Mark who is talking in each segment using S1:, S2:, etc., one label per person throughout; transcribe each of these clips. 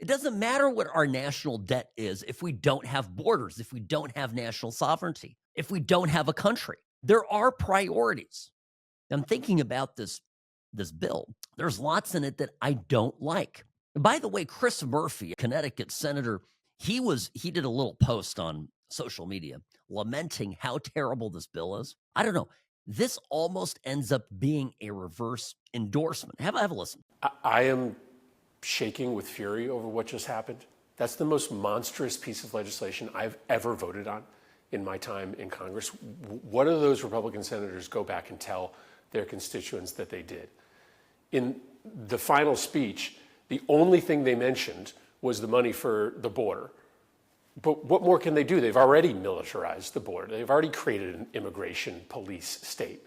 S1: doesn't matter what our national debt is if we don't have borders, if we don't have national sovereignty, if we don't have a country. There are priorities. I'm thinking about this bill. There's lots in it that I don't like. By the way, Chris Murphy, Connecticut senator, he did a little post on social media lamenting how terrible this bill is. I don't know. This almost ends up being a reverse endorsement. Have a listen.
S2: I am shaking with fury over what just happened. That's the most monstrous piece of legislation I've ever voted on in my time in Congress. What do those Republican senators go back and tell their constituents that they did? In the final speech, the only thing they mentioned was the money for the border. But what more can they do? They've already militarized the border. They've already created an immigration police state.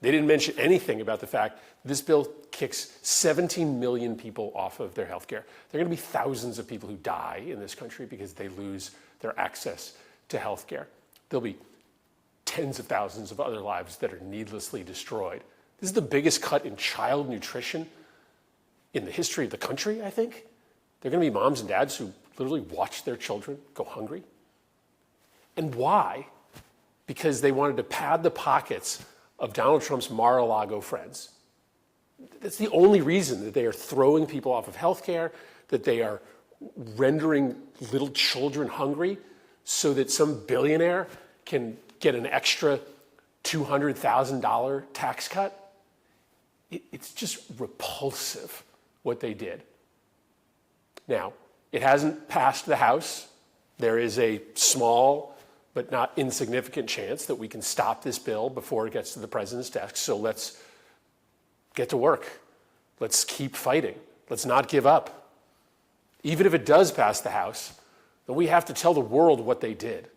S2: They didn't mention anything about the fact this bill kicks 17 million people off of their health care. There are going to be thousands of people who die in this country because they lose their access to health care. There'll be tens of thousands of other lives that are needlessly destroyed. This is the biggest cut in child nutrition in the history of the country, I think. There are going to be moms and dads who literally watch their children go hungry. And why? Because they wanted to pad the pockets of Donald Trump's Mar-a-Lago friends. That's the only reason that they are throwing people off of health care, that they are rendering little children hungry so that some billionaire can get an extra $200,000 tax cut. It's just repulsive what they did. Now, it hasn't passed the House. There is a small but not insignificant chance that we can stop this bill before it gets to the president's desk. So let's get to work. Let's keep fighting. Let's not give up. Even if it does pass the House, then we have to tell the world what they did.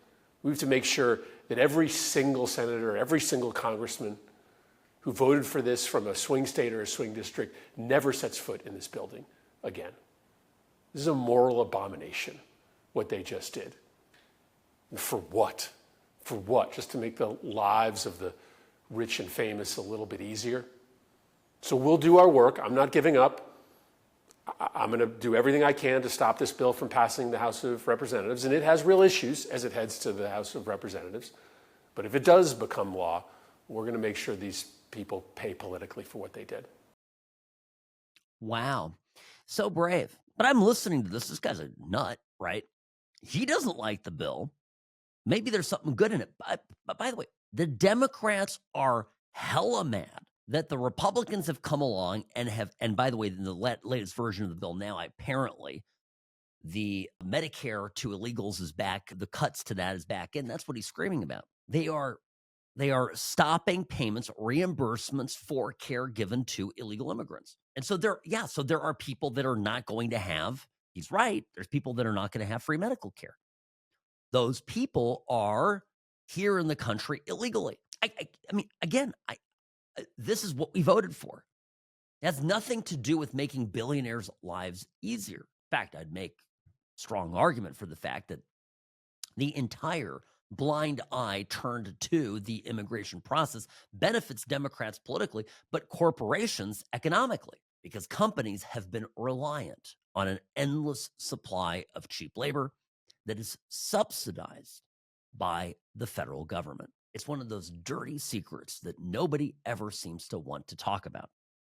S2: We have to make sure that every single senator, every single congressman who voted for this from a swing state or a swing district never sets foot in this building again. This is a moral abomination, what they just did. And for what? For what? Just to make the lives of the rich and famous a little bit easier? So we'll do our work. I'm not giving up. I'm going to do everything I can to stop this bill from passing the House of Representatives. And it has real issues as it heads to the House of Representatives. But if it does become law, we're going to make sure these people pay politically for what they did.
S1: Wow. So brave. But I'm listening to this. This guy's a nut, right? He doesn't like the bill. Maybe there's something good in it. But by the way, the Democrats are hella mad that the Republicans have come along and by the way, in the latest version of the bill now, apparently the Medicare to illegals is back. The cuts to that is back in. That's what he's screaming about. They are stopping payments, reimbursements for care given to illegal immigrants. And so there are people that are not going to have, he's right, there's people that are not going to have free medical care. Those people are here in the country illegally. I mean, again, this is what we voted for. It has nothing to do with making billionaires' lives easier. In fact, I'd make a strong argument for the fact that the entire blind eye turned to the immigration process benefits Democrats politically, but corporations economically, because companies have been reliant on an endless supply of cheap labor that is subsidized by the federal government. It's one of those dirty secrets that nobody ever seems to want to talk about.